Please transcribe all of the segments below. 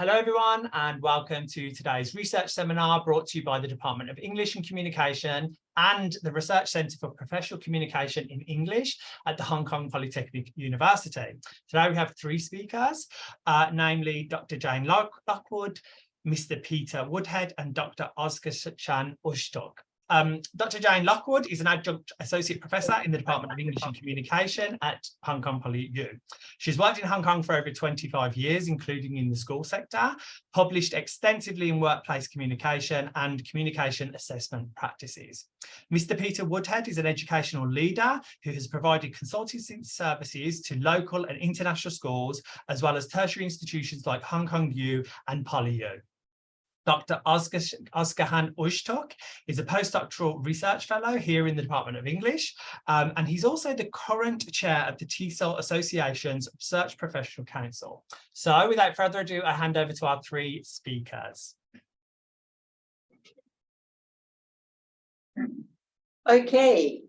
Hello everyone and welcome to today's research seminar brought to you by the Department of English and Communication and the Research Centre for Professional Communication in English at the Hong Kong Polytechnic University. Today we have three speakers, namely Dr Jane Lockwood, Mr Peter Woodhead and Dr Özgehan Uştuk. Dr Jane Lockwood is an adjunct associate professor in the Department of English and Communication at Hong Kong Poly U. She's worked in Hong Kong for over 25 years, including in the school sector, published extensively in workplace communication and communication assessment practices. Mr Peter Woodhead is an educational leader who has provided consultancy services to local and international schools, as well as tertiary institutions like Hong Kong U and Poly U. Dr Özgehan Uştuk is a postdoctoral research fellow here in the Department of English, and he's also the current chair of the TESOL Association's Research Professional Council. So without further ado, I hand over to our three speakers. Okay.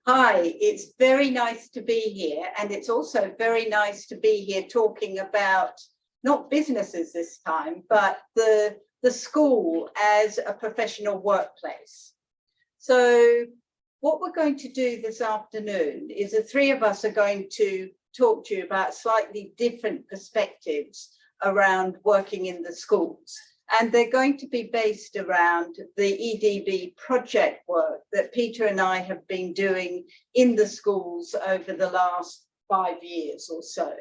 Hi, it's very nice to be here, and it's also very nice to be here talking about not businesses this time, but the school as a professional workplace. So what we're going to do this afternoon is the three of us are going to talk to you about slightly different perspectives around working in the schools. And they're going to be based around the EDB project work that Peter and I have been doing in the schools over the last 5 years or so,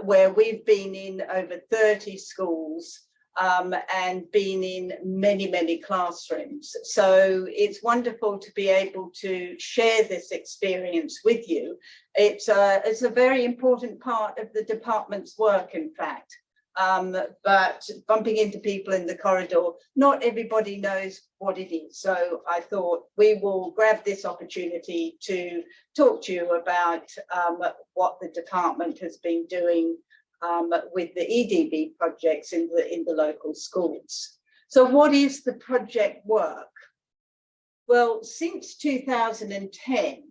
where we've been in over 30 schools and been in many classrooms. So it's wonderful to be able to share this experience with you. It's a very important part of the department's work, in fact. But bumping into people in the corridor, not everybody knows what it is. So I thought we will grab this opportunity to talk to you about what the department has been doing with the EDB projects in the local schools. So what is the project work? Well, since 2010,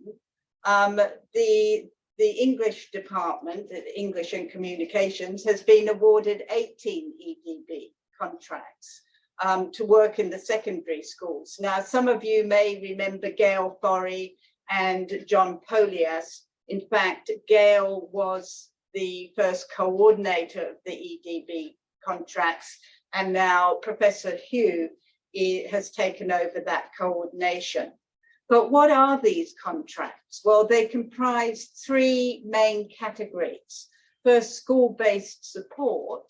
the English department, English and Communications, has been awarded 18 EDB contracts to work in the secondary schools. Now, some of you may remember Gail Forry and John Polias. In fact, Gail was the first coordinator of the EDB contracts, and now Professor Hugh has taken over that coordination. But what are these contracts? Well, they comprise three main categories. First, school-based support,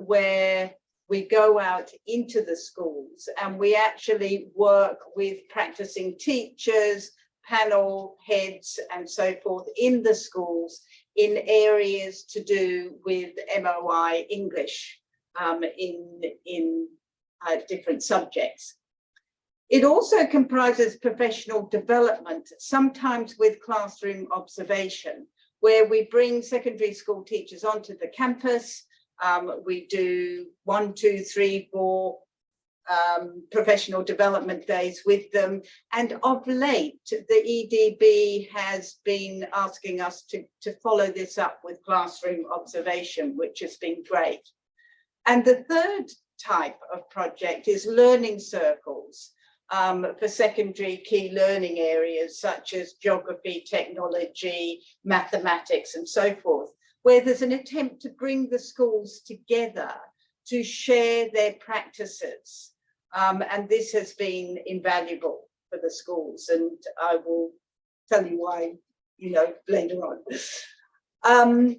where we go out into the schools and we actually work with practicing teachers, panel heads, and so forth in the schools in areas to do with MOI English in different subjects. It also comprises professional development, sometimes with classroom observation, where we bring secondary school teachers onto the campus. We do 1, 2, 3, 4 professional development days with them. And of late, the EDB has been asking us to follow this up with classroom observation, which has been great. And the third type of project is learning circles for secondary key learning areas such as geography, technology, mathematics, and so forth, where there's an attempt to bring the schools together to share their practices. And this has been invaluable for the schools, and I will tell you why, later on.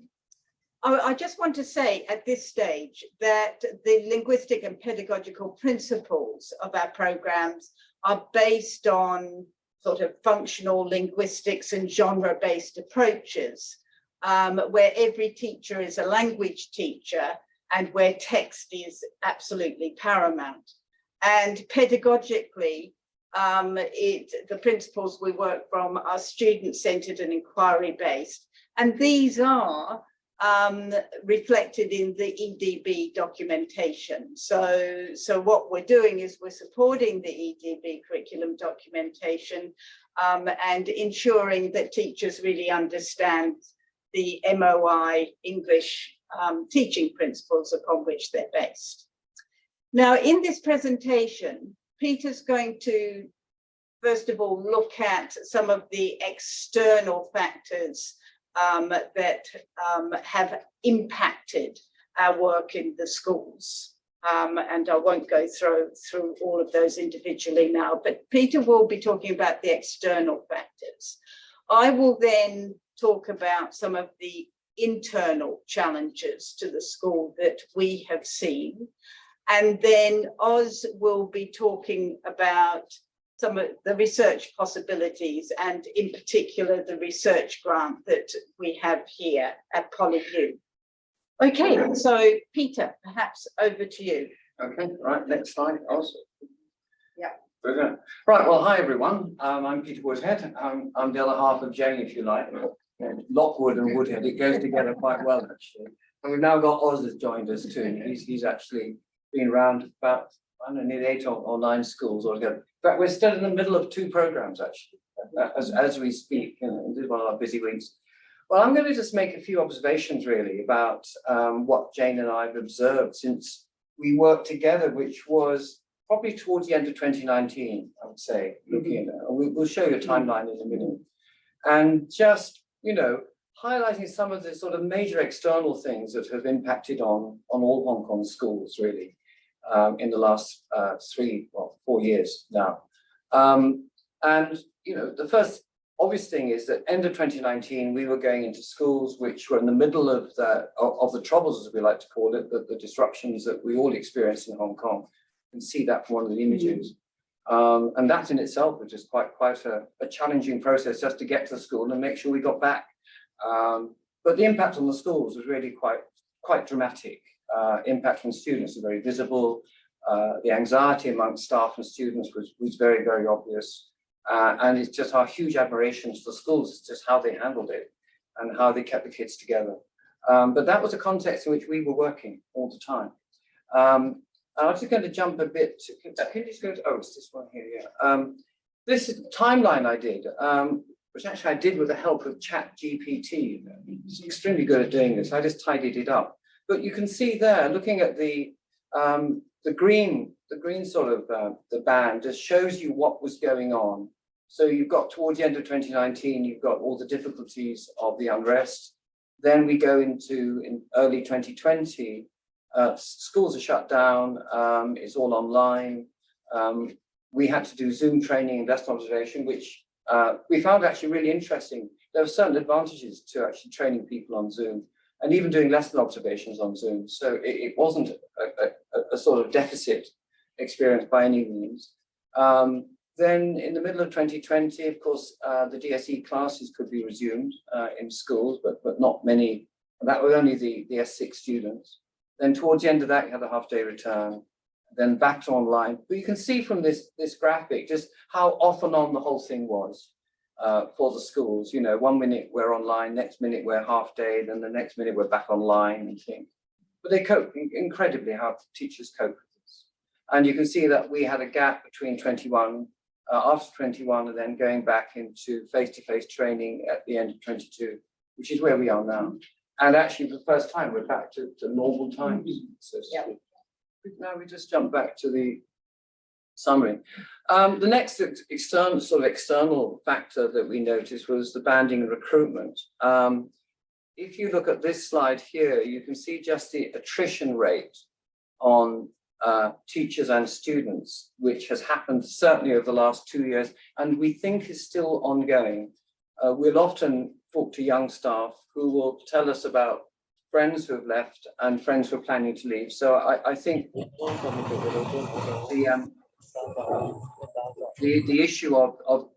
I just want to say at this stage that the linguistic and pedagogical principles of our programs are based on sort of functional linguistics and genre-based approaches, where every teacher is a language teacher and where text is absolutely paramount. And pedagogically, the principles we work from are student-centered and inquiry-based. And these are reflected in the EDB documentation. So what we're doing is we're supporting the EDB curriculum documentation and ensuring that teachers really understand the MOI English teaching principles upon which they're based. Now, in this presentation, Peter's going to, first of all, look at some of the external factors that have impacted our work in the schools. And I won't go through all of those individually now, but Peter will be talking about the external factors. I will then talk about some of the internal challenges to the school that we have seen. And then Oz will be talking about some of the research possibilities, and in particular, the research grant that we have here at PolyU. Okay, so Peter, perhaps over to you. Okay, right, next slide, Oz. Yeah. Brilliant. Right, well, hi everyone. I'm Peter Woodhead. I'm the other half of Jane, if you like. Lockwood and Woodhead, it goes together quite well, actually. And we've now got Oz has joined us too. He's actually been around about, I don't know, nearly 8 or 9 schools altogether. In fact, we're still in the middle of 2 programs, actually, as we speak, and this is one of our busy weeks. Well, I'm going to just make a few observations, really, about what Jane and I have observed since we worked together, which was probably towards the end of 2019, I would say, looking at it. We'll show you a timeline in a minute. And just, you know, highlighting some of the sort of major external things that have impacted on all Hong Kong schools, really, in the last 4 years now. And, you know, the first obvious thing is that end of 2019, we were going into schools which were in the middle of the troubles, as we like to call it, the disruptions that we all experienced in Hong Kong. You can see that from one of the images. And that in itself was just quite a challenging process just to get to the school and make sure we got back. But the impact on the schools was really quite dramatic. Impact on students was very visible. The anxiety amongst staff and students was very, very obvious. And it's just our huge admiration to the schools, it's just how they handled it and how they kept the kids together. But that was a context in which we were working all the time. And I'm just going to jump a bit. Can you just go to, oh, it's this one here, yeah. This is the timeline I did, which actually I did with the help of ChatGPT. It's extremely good at doing this. I just tidied it up. But you can see there, looking at the green sort of the band just shows you what was going on. So you've got towards the end of 2019, you've got all the difficulties of the unrest. Then we go into in early 2020, schools are shut down, it's all online. We had to do Zoom training and desktop observation, which we found actually really interesting. There were certain advantages to actually training people on Zoom and even doing lesson observations on Zoom. So it wasn't a sort of deficit experience by any means. Then in the middle of 2020, of course, the DSE classes could be resumed in schools, but not many. That was only the S6 students. Then towards the end of that, you had a half-day return, then back to online. But you can see from this graphic just how off and on the whole thing was for the schools. You know, 1 minute we're online, next minute we're half-day, then the next minute we're back online and things. But they cope incredibly how teachers cope with this. And you can see that we had a gap between 21, after 21, and then going back into face-to-face training at the end of 22, which is where we are now. And actually, for the first time, we're back to normal times. So yeah. Now we just jump back to the summary. The next external factor that we noticed was the banding and recruitment. If you look at this slide here, you can see just the attrition rate on teachers and students, which has happened certainly over the last 2 years, and we think is still ongoing. We'll often talk to young staff who will tell us about friends who have left and friends who are planning to leave. So I think the issue of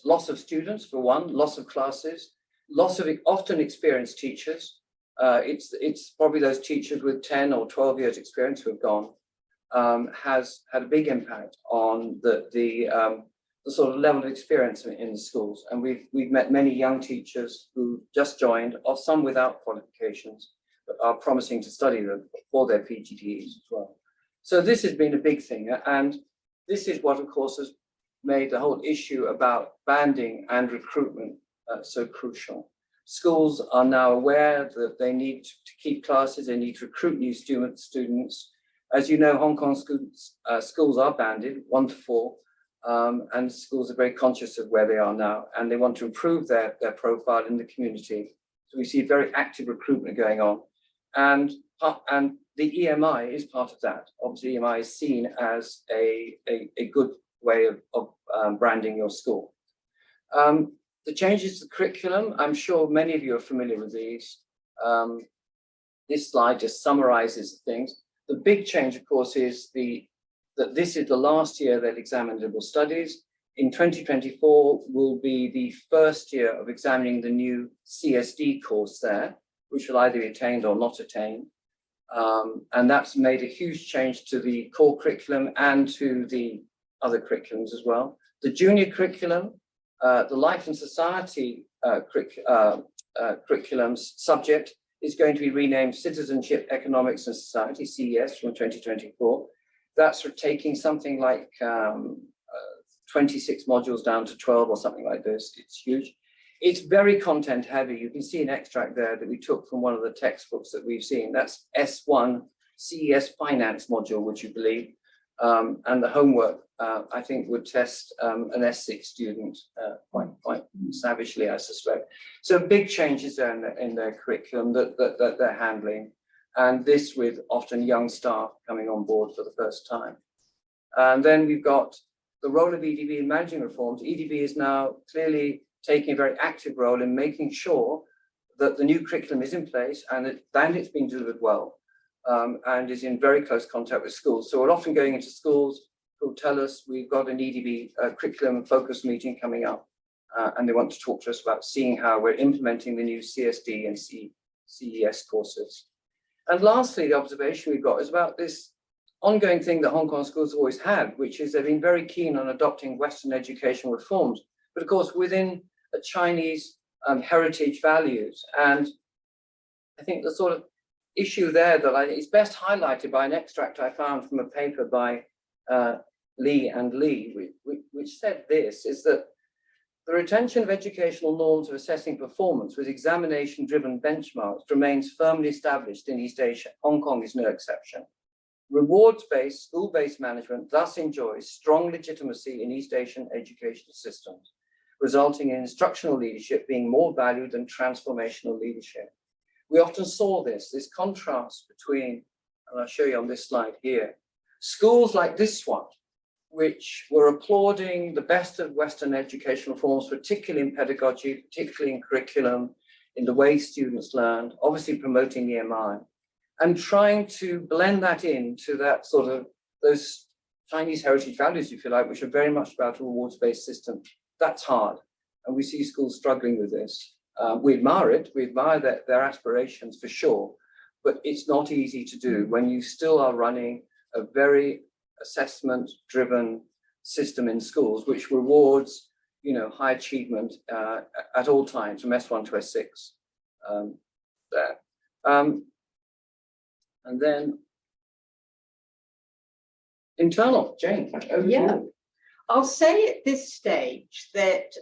loss of students, for one, loss of classes, loss of often experienced teachers. It's probably those teachers with 10 or 12 years experience who have gone, has had a big impact on the sort of level of experience in the schools. And we've met many young teachers who just joined, or some without qualifications, but are promising to study them for their PGDEs as well. So this has been a big thing. And this is what, of course, has made the whole issue about banding and recruitment so crucial. Schools are now aware that they need to keep classes, they need to recruit new students. As you know, Hong Kong schools are banded 1 to 4, and schools are very conscious of where they are now, and they want to improve their profile in the community. So we see very active recruitment going on, and the EMI is part of that. Obviously, EMI is seen as a good way of branding your school. The changes to the curriculum, I'm sure many of you are familiar with these. This slide just summarizes things. The big change, of course, is that this is the last year that examined liberal studies. In 2024 will be the first year of examining the new CSD course there, which will either be attained or not attained. And that's made a huge change to the core curriculum and to the other curriculums as well. The junior curriculum, the Life and Society curriculum subject is going to be renamed Citizenship, Economics and Society, CES, from 2024. That's for taking something like 26 modules down to 12 or something like this. It's huge. It's very content heavy. You can see an extract there that we took from one of the textbooks that we've seen. That's S1 CES Finance module, would you believe? And the homework, I think, would test an S6 student quite savagely, I suspect. So big changes there in their curriculum that they're handling. And this with often young staff coming on board for the first time. And then we've got the role of EDB in managing reforms. EDB is now clearly taking a very active role in making sure that the new curriculum is in place and it's being delivered well, and is in very close contact with schools. So we're often going into schools who tell us we've got an EDB curriculum focus meeting coming up, and they want to talk to us about seeing how we're implementing the new CSD and CES courses. And lastly, the observation we've got is about this ongoing thing that Hong Kong schools have always had, which is they've been very keen on adopting Western educational reforms, but of course within a Chinese heritage values. And I think the sort of issue there that is best highlighted by an extract I found from a paper by Lee and Lee, which said this, is that the retention of educational norms of assessing performance with examination-driven benchmarks remains firmly established in East Asia. Hong Kong is no exception. Rewards-based, school-based management thus enjoys strong legitimacy in East Asian educational systems, resulting in instructional leadership being more valued than transformational leadership. We often saw this contrast between, and I'll show you on this slide here, schools like this one, which were applauding the best of Western educational forms, particularly in pedagogy, particularly in curriculum, in the way students learned, obviously promoting EMI, and trying to blend that into that sort of, those Chinese heritage values, if you like, which are very much about a rewards-based system. That's hard, and we see schools struggling with this. We admire it, we admire their aspirations for sure, but it's not easy to do when you still are running a very assessment-driven system in schools, which rewards, high achievement at all times, from S1 to S6 there. And then internal, Jane. Yeah, I'll say at this stage that,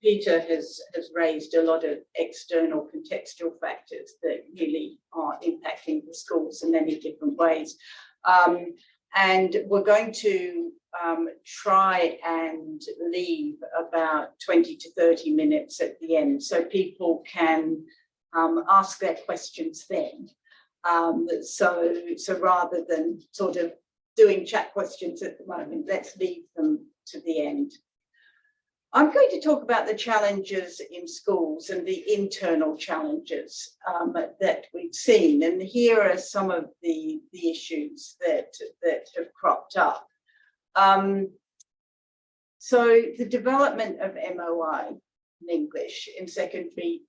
Peter has raised a lot of external contextual factors that really are impacting the schools in many different ways. And we're going to try and leave about 20 to 30 minutes at the end so people can ask their questions then. So rather than sort of doing chat questions at the moment, let's leave them to the end. I'm going to talk about the challenges in schools and the internal challenges that we've seen. And here are some of the issues that have cropped up. So the development of MOI in English in secondary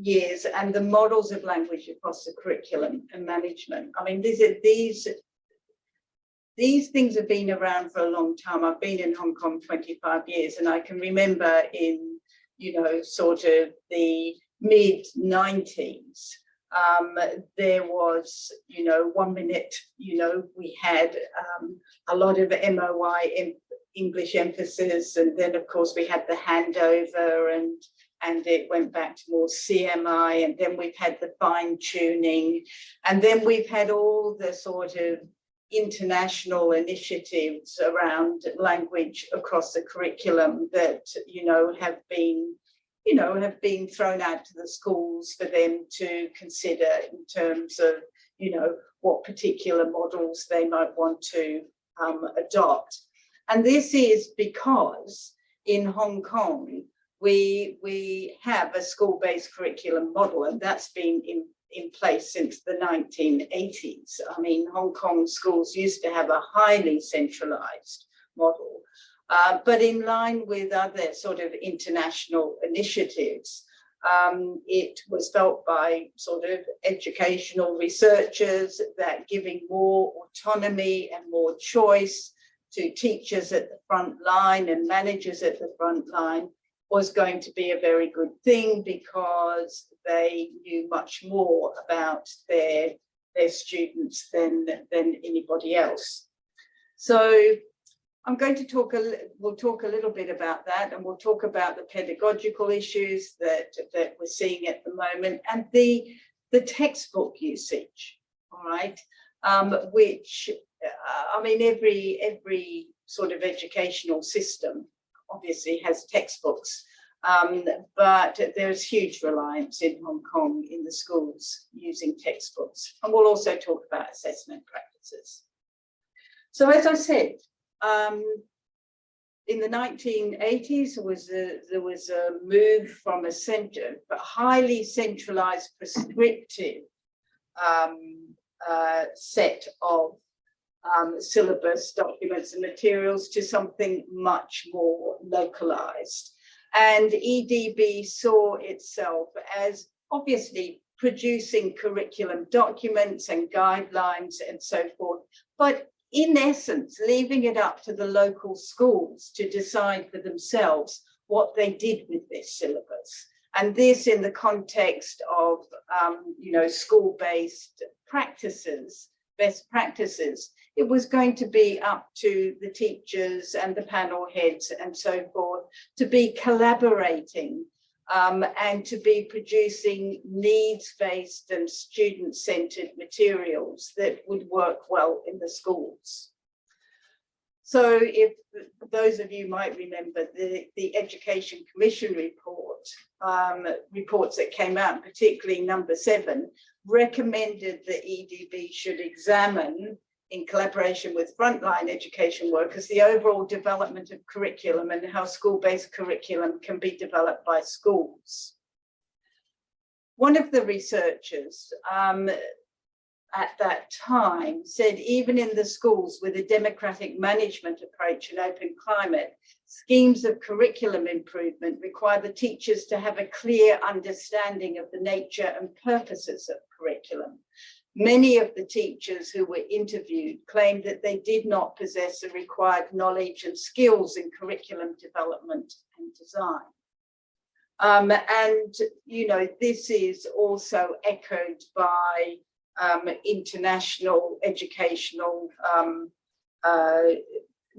years and the models of language across the curriculum and management. These things have been around for a long time. I've been in Hong Kong 25 years, and I can remember in, sort of the mid-90s, there was, 1 minute, we had a lot of MOI in English emphasis, and then of course we had the handover, and and it went back to more CMI, and then we've had the fine tuning, and then we've had all the sort of international initiatives around language across the curriculum that, have been thrown out to the schools for them to consider in terms of, what particular models they might want to adopt. And this is because in Hong Kong, we have a school-based curriculum model, and that's been in place since the 1980s. I mean, Hong Kong schools used to have a highly centralized model, but in line with other sort of international initiatives, it was felt by sort of educational researchers that giving more autonomy and more choice to teachers at the front line and managers at the front line was going to be a very good thing, because they knew much more about their students than anybody else. So I'm going to we'll talk a little bit about that, and we'll talk about the pedagogical issues that we're seeing at the moment, and the textbook usage, all right, which, I mean, every sort of educational system obviously has textbooks, but there's huge reliance in Hong Kong in the schools using textbooks. And we'll also talk about assessment practices. So as I said, in the 1980s, there was a move from a highly centralized, prescriptive set of syllabus documents and materials to something much more localized. And EDB saw itself as obviously producing curriculum documents and guidelines and so forth, but in essence, leaving it up to the local schools to decide for themselves what they did with this syllabus. And this in the context of, school-based practices, best practices. It was going to be up to the teachers and the panel heads and so forth to be collaborating and to be producing needs-based and student-centered materials that would work well in the schools. So if those of you might remember the Education Commission report, reports that came out, particularly number 7, recommended that EDB should examine, in collaboration with frontline education workers, the overall development of curriculum and how school-based curriculum can be developed by schools. One of the researchers at that time said, even in the schools with a democratic management approach and open climate, schemes of curriculum improvement require the teachers to have a clear understanding of the nature and purposes of curriculum. Many of the teachers who were interviewed claimed that they did not possess the required knowledge and skills in curriculum development and design. This is also echoed by international educational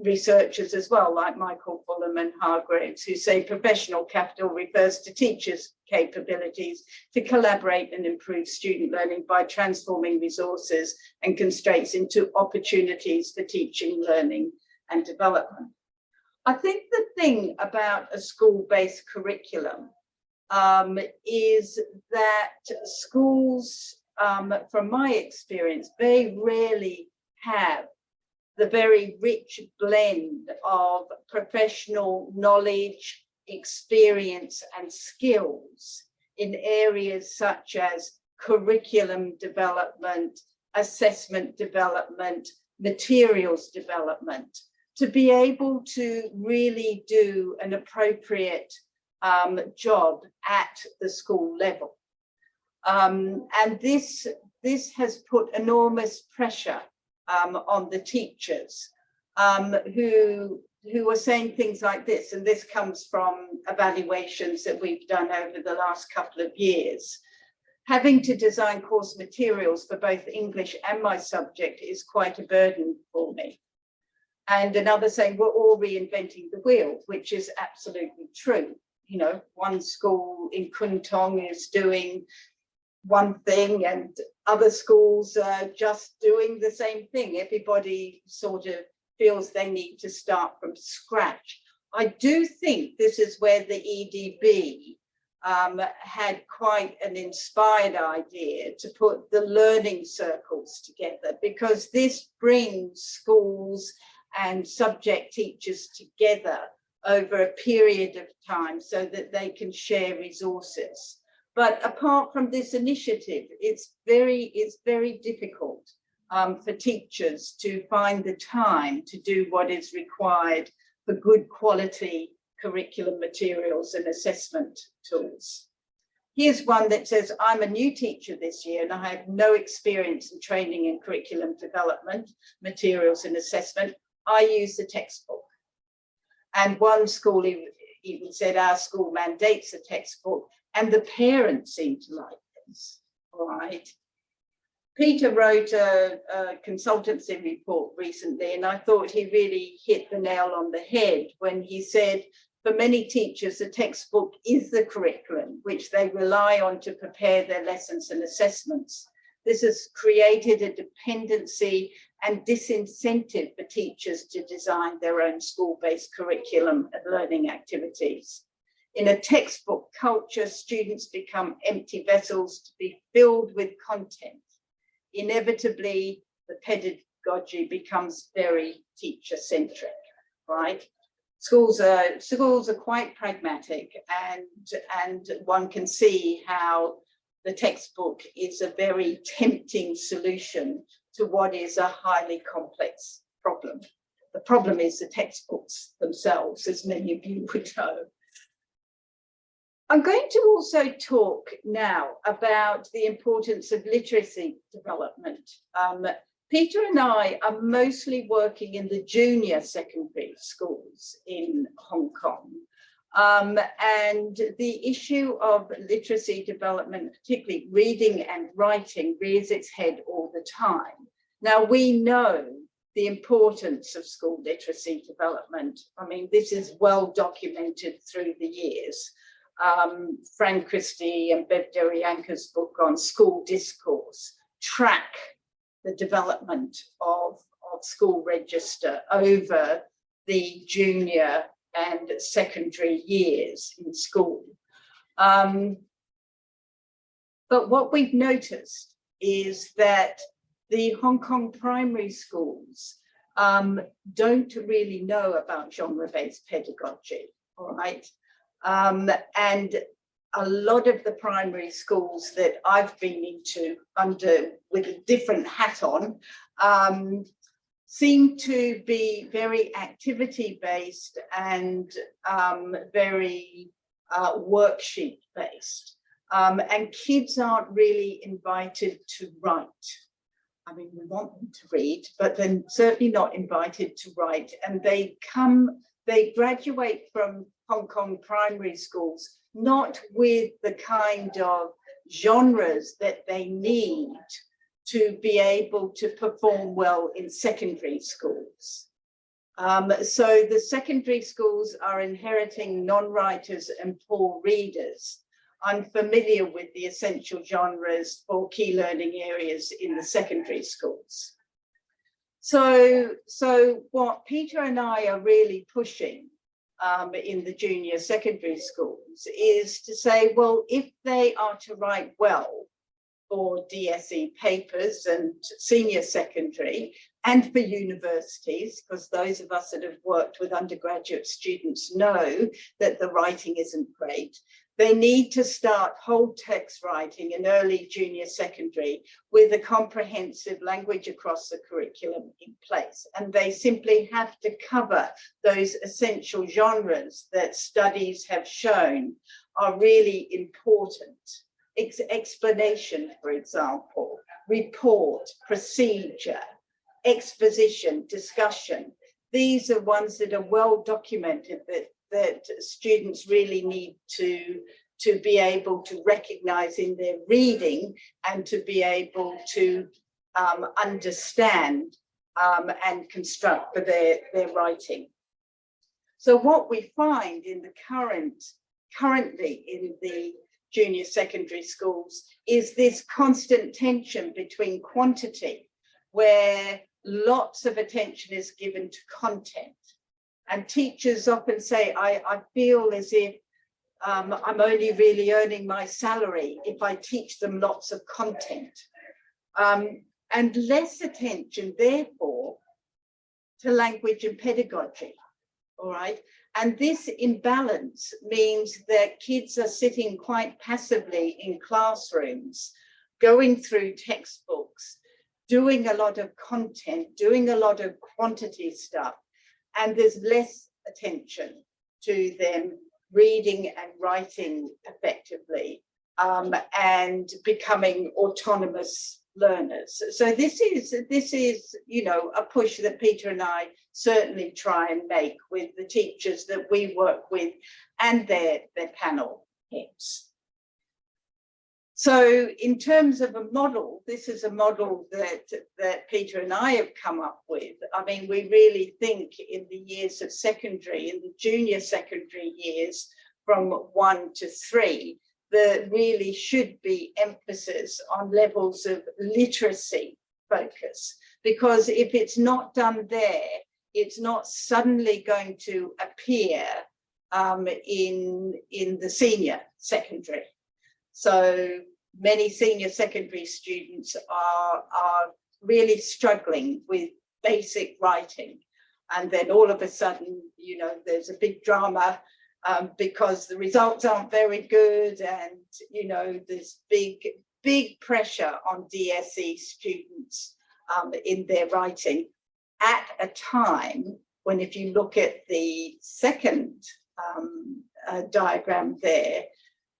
researchers as well, like Michael Fulham and Hargraves, who say professional capital refers to teachers' capabilities to collaborate and improve student learning by transforming resources and constraints into opportunities for teaching, learning, and development. I think the thing about a school-based curriculum is that schools, from my experience, very rarely have the very rich blend of professional knowledge, experience, and skills in areas such as curriculum development, assessment development, materials development, to be able to really do an appropriate job at the school level. And this has put enormous pressure on the teachers who are saying things like this, and this comes from evaluations that we've done over the last couple of years. Having to design course materials for both English and my subject is quite a burden for me. And another saying, we're all reinventing the wheel, which is absolutely true. you know, one school in Kuntong is doing one thing and other schools are just doing the same thing. Everybody sort of feels they need to start from scratch. I do think this is where the EDB had quite an inspired idea to put the learning circles together, because this brings schools and subject teachers together over a period of time so that they can share resources. But apart from this initiative, it's very difficult for teachers to find the time to do what is required for good quality curriculum materials and assessment tools. Here's one that says, I'm a new teacher this year and I have no experience in training in curriculum development, materials and assessment. I use the textbook. And one school even said, our school mandates a textbook, and the parents seem to like this, all right? Peter wrote a consultancy report recently, and I thought he really hit the nail on the head when he said, for many teachers, the textbook is the curriculum which they rely on to prepare their lessons and assessments. This has created a dependency and disincentive for teachers to design their own school-based curriculum and learning activities. In a textbook culture, students become empty vessels to be filled with content. Inevitably, the pedagogy becomes very teacher-centric, right? Schools are quite pragmatic, and one can see how the textbook is a very tempting solution to what is a highly complex problem. The problem is the textbooks themselves, as many of you would know. I'm going to also talk now about the importance of literacy development. Peter and I are mostly working in the junior secondary schools in Hong Kong. And the issue of literacy development, particularly reading and writing, rears its head all the time. Now, we know the importance of school literacy development. I mean, this is well documented through the years. Fran Christie and Bev Derianka's book on school discourse track the development of school register over the junior and secondary years in school. But what we've noticed is that the Hong Kong primary schools don't really know about genre-based pedagogy, all right? And a lot of the primary schools that I've been into with a different hat on seem to be very activity-based and very worksheet-based. And kids aren't really invited to write. I mean, we want them to read, but they're certainly not invited to write. And they graduate from Hong Kong primary schools not with the kind of genres that they need to be able to perform well in secondary schools. So the secondary schools are inheriting non-writers and poor readers, unfamiliar with the essential genres for key learning areas in the secondary schools. So what Peter and I are really pushing in the junior secondary schools is to say, well, if they are to write well for DSE papers and senior secondary and for universities, because those of us that have worked with undergraduate students know that the writing isn't great, they need to start whole text writing in early junior secondary with a comprehensive language across the curriculum in place. And they simply have to cover those essential genres that studies have shown are really important. Explanation, for example, report, procedure, exposition, discussion. These are ones that are well documented that students really need to be able to recognize in their reading and to be able to understand and construct for their writing. So what we find in the current currently in the junior secondary schools is this constant tension between quantity, where lots of attention is given to content. And teachers often say, I feel as if I'm only really earning my salary if I teach them lots of content. And less attention, therefore, to language and pedagogy, all right? And this imbalance means that kids are sitting quite passively in classrooms, going through textbooks, doing a lot of content, doing a lot of quantity stuff, and there's less attention to them reading and writing effectively, and becoming autonomous learners. So this is, you know, a push that Peter and I certainly try and make with the teachers that we work with and their panel heads. So in terms of a model, this is a model that Peter and I have come up with. I mean, we really think in the years of secondary, in the junior secondary years from 1 to 3, there really should be emphasis on levels of literacy focus, because if it's not done there, it's not suddenly going to appear in the senior secondary. So many senior secondary students are really struggling with basic writing. And then all of a sudden, you know, there's a big drama because the results aren't very good, and you know there's big pressure on DSE students in their writing at a time when, if you look at the second diagram there,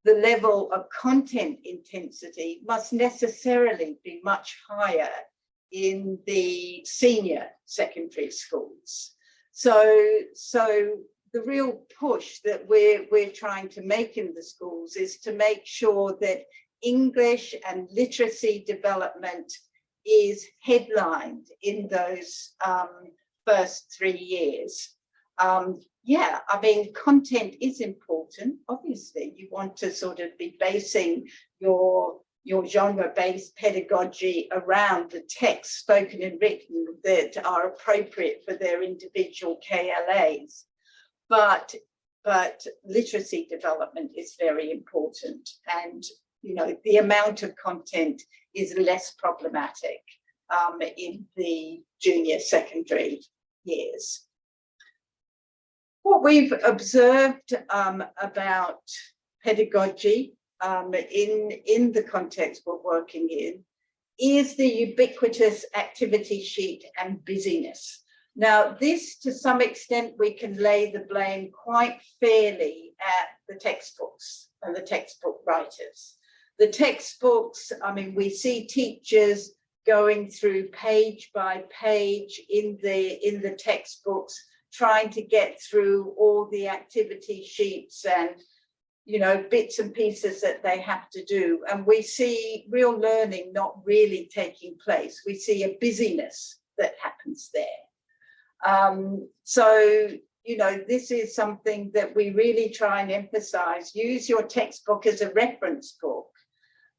the level of content intensity must necessarily be much higher in the senior secondary schools. So the real push that we're trying to make in the schools is to make sure that English and literacy development is headlined in those first 3 years. Yeah, I mean, content is important. Obviously, you want to sort of be basing your genre-based pedagogy around the text, spoken and written, that are appropriate for their individual KLAs. But literacy development is very important, and you know the amount of content is less problematic in the junior secondary years. What we've observed about pedagogy in the context we're working in is the ubiquitous activity sheet and busyness. Now, this, to some extent, we can lay the blame quite fairly at the textbooks and the textbook writers. The textbooks, I mean, we see teachers going through page by page in the textbooks, trying to get through all the activity sheets and, you know, bits and pieces that they have to do. And we see real learning not really taking place. We see a busyness that happens there. So, you know, this is something that we really try and emphasize. Use your textbook as a reference book,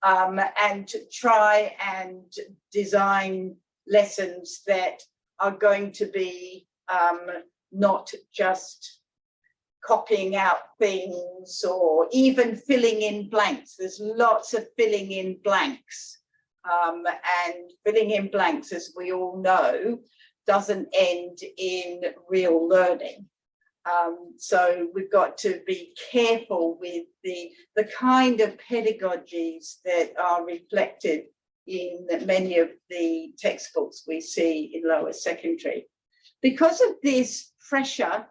and to try and design lessons that are going to be not just copying out things or even filling in blanks. There's lots of filling in blanks, and filling in blanks, as we all know, doesn't end in real learning. So we've got to be careful with the kind of pedagogies that are reflected in many of the textbooks we see in lower secondary. Because of this pressure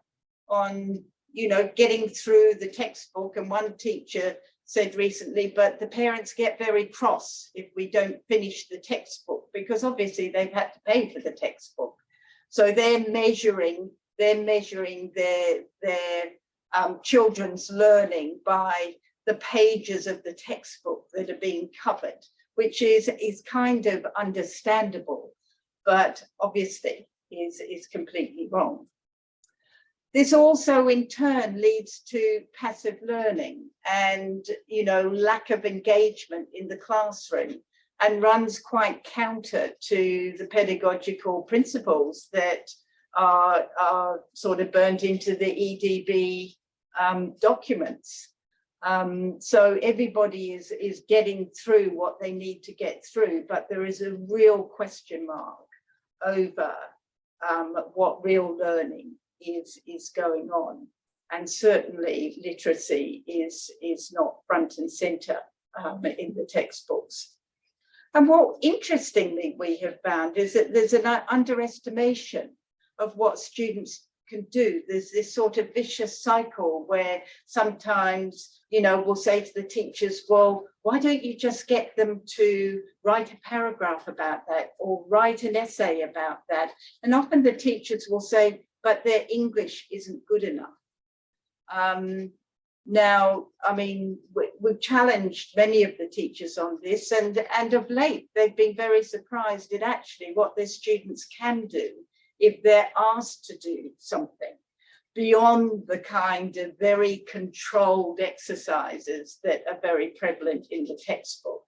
on, you know, getting through the textbook, and one teacher said recently, but the parents get very cross if we don't finish the textbook, because obviously they've had to pay for the textbook. So they're measuring their children's learning by the pages of the textbook that are being covered, which is kind of understandable, but obviously is completely wrong. This also in turn leads to passive learning and, you know, lack of engagement in the classroom, and runs quite counter to the pedagogical principles that are sort of burnt into the EDB documents. So everybody is getting through what they need to get through, but there is a real question mark over what real learning is going on. And certainly literacy is not front and center in the textbooks. And what interestingly we have found is that there's an underestimation of what students can do. There's this sort of vicious cycle where sometimes, you know, we'll say to the teachers, well, why don't you just get them to write a paragraph about that or write an essay about that? And often the teachers will say, but their English isn't good enough. Now, I mean, we've challenged many of the teachers on this, and of late, they've been very surprised at actually what their students can do if they're asked to do something beyond the kind of very controlled exercises that are very prevalent in the textbook.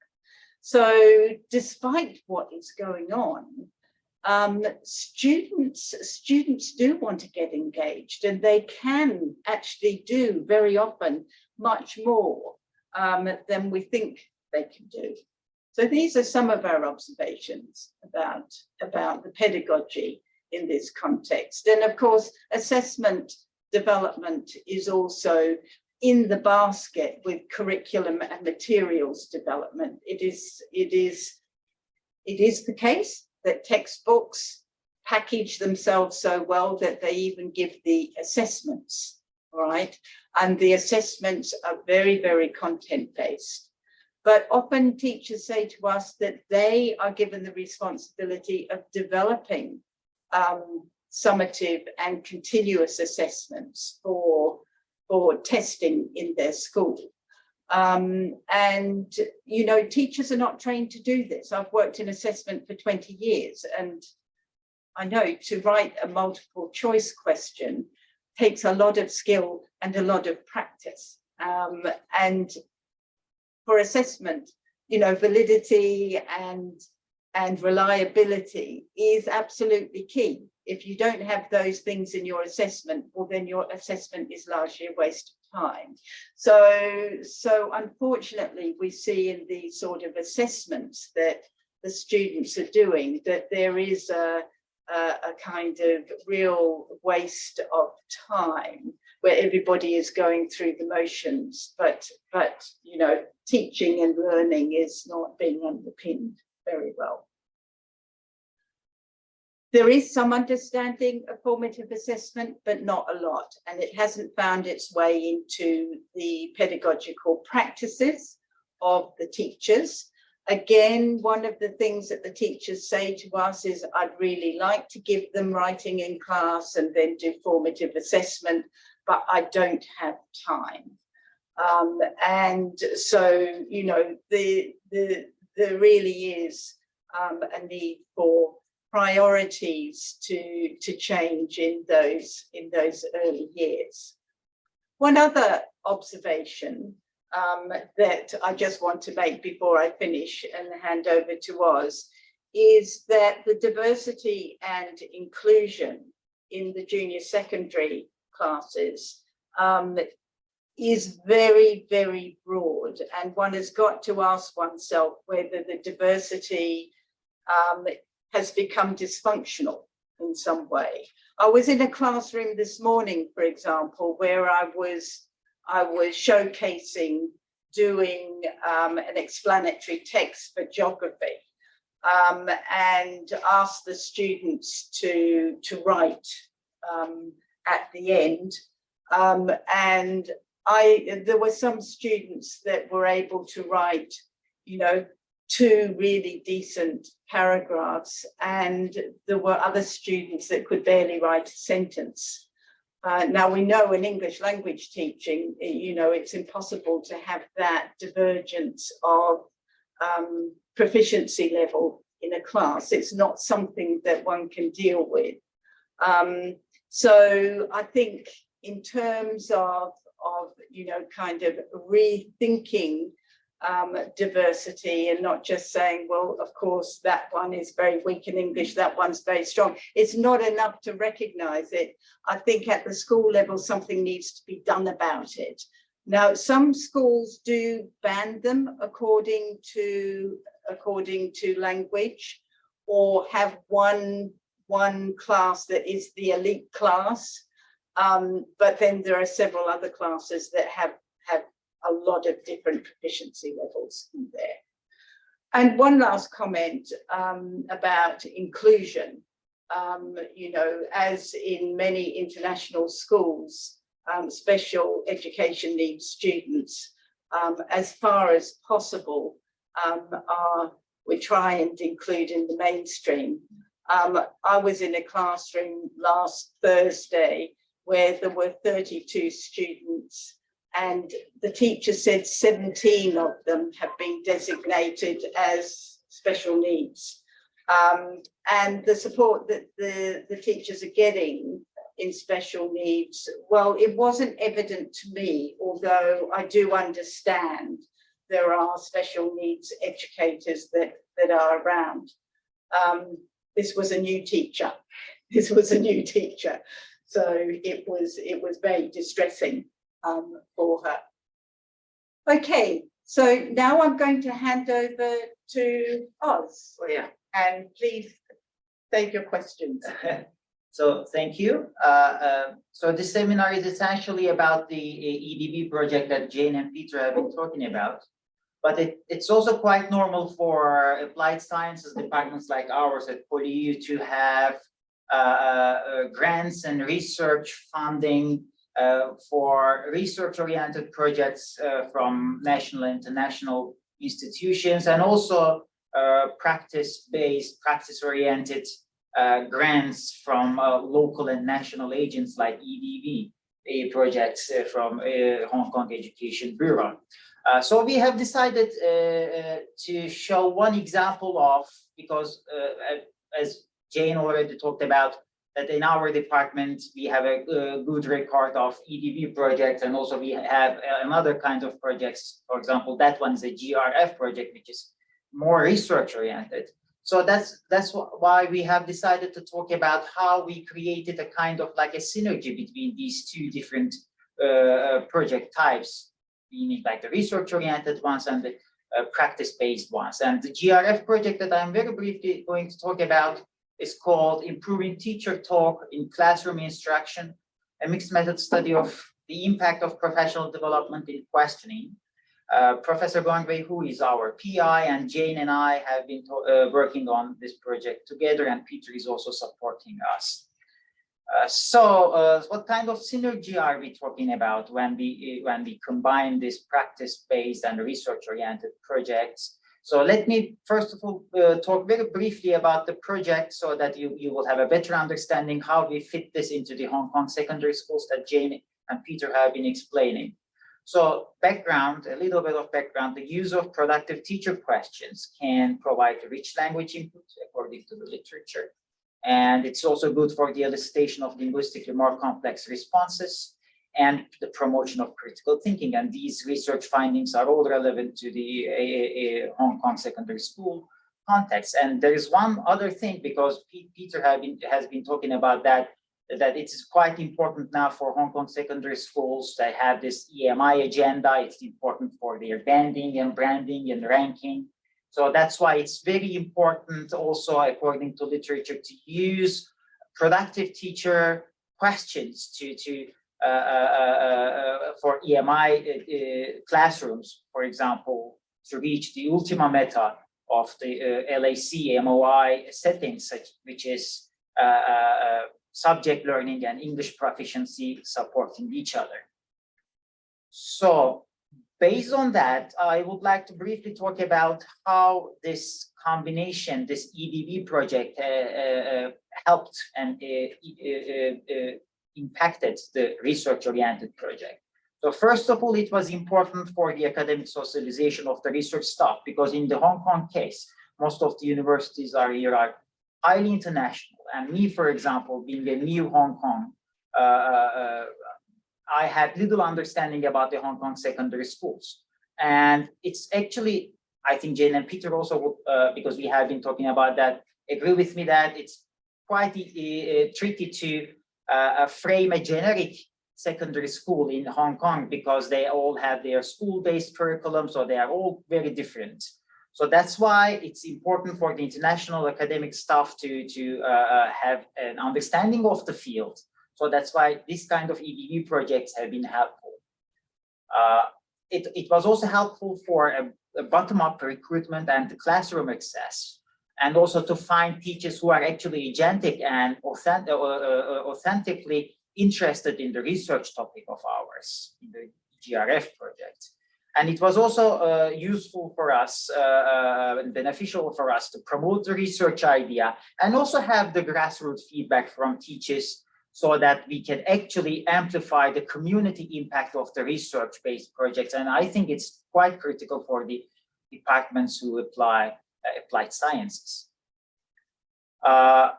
So despite what is going on, students do want to get engaged, and they can actually do very often much more than we think they can do. So these are some of our observations about the pedagogy in this context. And of course, assessment development is also in the basket with curriculum and materials development. It is the case that textbooks package themselves so well that they even give the assessments, right? And the assessments are very, very content-based. But often teachers say to us that they are given the responsibility of developing summative and continuous assessments for testing in their school. And, you know, teachers are not trained to do this. I've worked in assessment for 20 years, and I know to write a multiple choice question takes a lot of skill and a lot of practice. And for assessment, you know, validity and reliability is absolutely key. If you don't have those things in your assessment, well, then your assessment is largely a waste of time. So unfortunately, we see in these sort of assessments that the students are doing that there is a kind of real waste of time where everybody is going through the motions, but you know, teaching and learning is not being underpinned very well. There is some understanding of formative assessment, but not a lot, and it hasn't found its way into the pedagogical practices of the teachers. Again, one of the things that the teachers say to us is, I'd really like to give them writing in class and then do formative assessment, but I don't have time. And so, you know, there really is a need for priorities to change in those early years. One other observation that I just want to make before I finish and hand over to Oz is that the diversity and inclusion in the junior secondary classes is very, very broad, and one has got to ask oneself whether the diversity has become dysfunctional in some way. I was in a classroom this morning, for example, where I was showcasing doing an explanatory text for geography, and asked the students to write at the end. And there were some students that were able to write, you know, 2 really decent paragraphs, and there were other students that could barely write a sentence. Now we know in English language teaching, you know, it's impossible to have that divergence of proficiency level in a class. It's not something that one can deal with. So I think in terms of you know, kind of rethinking diversity and not just saying, well, of course, that one is very weak in English, that one's very strong. It's not enough to recognize it. I think at the school level, something needs to be done about it. Now, some schools do ban them according to language, or have one class that is the elite class. But then there are several other classes that have a lot of different proficiency levels in there. And one last comment about inclusion. You know, as in many international schools, special education needs students, as far as possible, we try and include in the mainstream. I was in a classroom last Thursday where there were 32 students, and the teacher said 17 of them have been designated as special needs. And the support that the teachers are getting in special needs, well, it wasn't evident to me, although I do understand there are special needs educators that are around. This was a new teacher. This was a new teacher. So it was very distressing for her. Okay, so now I'm going to hand over to Oz. Oh, yeah. And please save your questions. So thank you. So this seminar is essentially about the EDB project that Jane and Peter have been talking about. But it's also quite normal for applied sciences departments like ours at PolyU to have grants and research funding for research-oriented projects from national and international institutions, and also practice-based, practice-oriented grants from local and national agents like EDB projects from Hong Kong Education Bureau. So we have decided to show one example of, because as Jane already talked about, that in our department we have a good record of EDB projects, and also we have another kind of projects. For example, that one is a GRF project, which is more research oriented. So that's why we have decided to talk about how we created a kind of like a synergy between these two different project types, meaning like the research-oriented ones and the practice-based ones. And the GRF project that I'm very briefly going to talk about is called Improving Teacher Talk in Classroom Instruction, a mixed method study of the impact of professional development in questioning. Professor Guang Wei, who is our PI, and Jane and I have been working on this project together, and Peter is also supporting us. So what kind of synergy are we talking about when we combine this practice-based and research-oriented projects? So let me first of all talk very briefly about the project so that you will have a better understanding how we fit this into the Hong Kong secondary schools that Jane and Peter have been explaining. So background, a little bit of background, the use of productive teacher questions can provide rich language input according to the literature. And it's also good for the elicitation of linguistically more complex responses and the promotion of critical thinking. And these research findings are all relevant to the Hong Kong secondary school context. And there is one other thing, because Peter has been talking about that it is quite important now for Hong Kong secondary schools to have this EMI agenda. It's important for their banding and branding and ranking. So that's why it's very important also, according to literature, to use productive teacher questions for EMI classrooms, for example, to reach the ultima meta of the LAC MOI settings, which is subject learning and English proficiency supporting each other. So based on that, I would like to briefly talk about how this combination, this EDB project helped and impacted the research-oriented project. So first of all, it was important for the academic socialization of the research staff, because in the Hong Kong case, most of the universities here are highly international. And me, for example, being a new Hong Kong I had little understanding about the Hong Kong secondary schools. And it's actually, I think Jane and Peter also would, because we have been talking about that, agree with me that it's quite tricky to frame a generic secondary school in Hong Kong, because they all have their school-based curriculum, so they are all very different. So that's why it's important for the international academic staff to have an understanding of the field. So that's why this kind of EDV projects have been helpful. It was also helpful for a bottom-up recruitment and the classroom access, and also to find teachers who are actually agentic and authentically interested in the research topic of ours in the GRF project. And it was also useful for us and beneficial for us to promote the research idea and also have the grassroots feedback from teachers, so that we can actually amplify the community impact of the research-based projects. And I think it's quite critical for the departments who apply applied sciences. I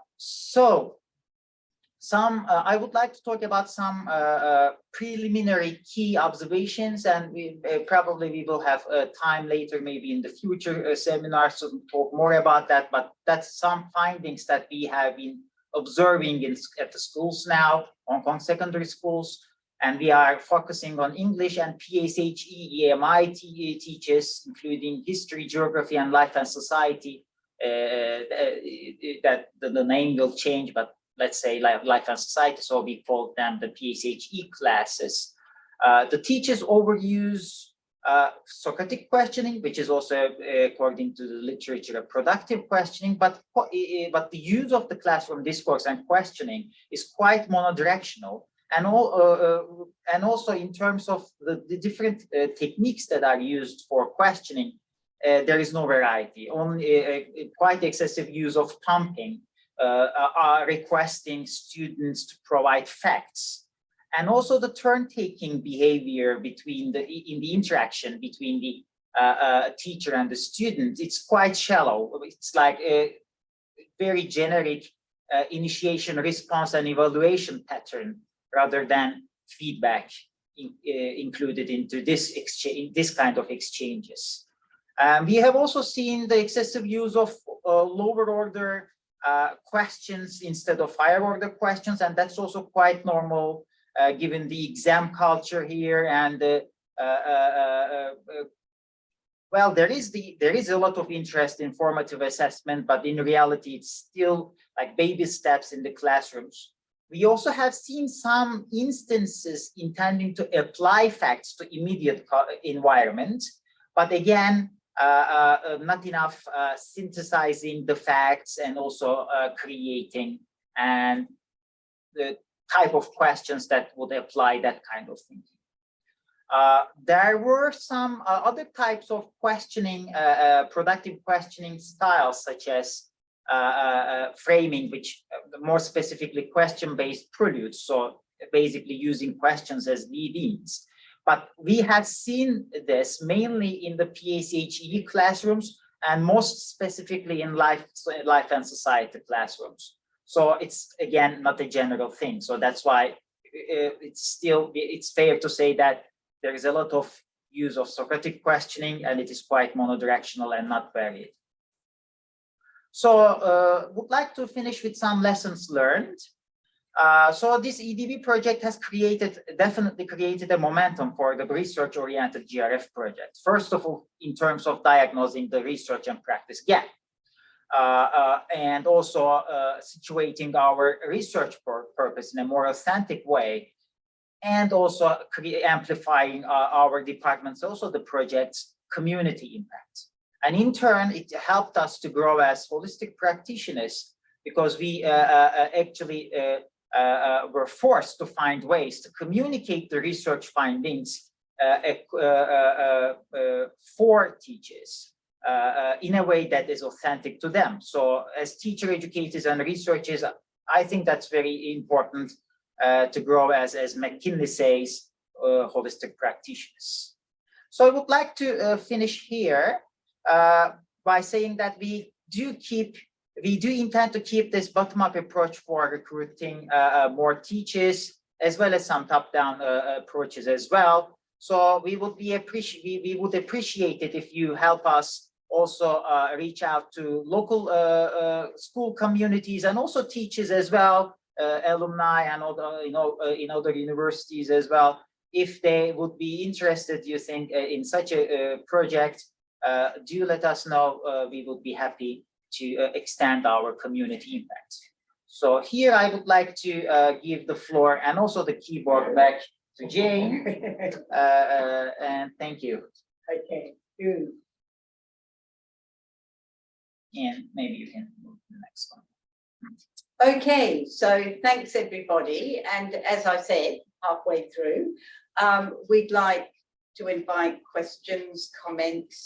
would like to talk about some preliminary key observations, and we will have time later, maybe in the future seminars, to talk more about that. But that's some findings that we have been observing at the schools now, Hong Kong secondary schools, and we are focusing on English and PSHE, EMI teachers, including history, geography, and life and society. That the name will change, but let's say life and society, so we call them the PSHE classes. The teachers overuse Socratic questioning, which is also, according to the literature, productive questioning, but the use of the classroom discourse and questioning is quite monodirectional, and also in terms of the different techniques that are used for questioning, there is no variety. Only quite excessive use of pumping, are requesting students to provide facts. And also the turn-taking behavior in the interaction between the teacher and the student, it's quite shallow. It's like a very generic initiation, response, and evaluation pattern, rather than feedback included into this kind of exchanges. We have also seen the excessive use of lower order questions instead of higher order questions, and that's also quite normal given the exam culture here. And well, there is a lot of interest in formative assessment, but in reality, it's still like baby steps in the classrooms. We also have seen some instances intending to apply facts to immediate environment, but again, not enough synthesizing the facts and also creating and the type of questions that would apply that kind of thinking. There were some other types of questioning, productive questioning styles, such as framing, which more specifically question-based preludes, so basically using questions as lead-ins. But we have seen this mainly in the PSHE classrooms, and most specifically in life and society classrooms. So it's, again, not a general thing. So that's why it's fair to say that there is a lot of use of Socratic questioning, and it is quite monodirectional and not varied. So would like to finish with some lessons learned. So this EDV project has definitely created a momentum for the research-oriented GRF project. First of all, in terms of diagnosing the research and practice gap, and also situating our research purpose in a more authentic way, and also amplifying our department's, also the project's community impact. And in turn, it helped us to grow as holistic practitioners, because we actually were forced to find ways to communicate the research findings for teachers in a way that is authentic to them. So as teacher educators and researchers, I think that's very important to grow as McKinley says, holistic practitioners. So I would like to finish here by saying that we do intend to keep this bottom-up approach for recruiting more teachers as well as some top-down approaches as well. So we would appreciate it if you help us also reach out to local school communities and also teachers as well, alumni and other, in other universities as well. If they would be interested, you think, in such a project, do let us know. We would be happy to extend our community impact. So here I would like to give the floor and also the keyboard back to Jane. And thank you. Okay, good. And maybe you can move to the next one. Okay, so thanks everybody. And as I said, halfway through, we'd like to invite questions, comments,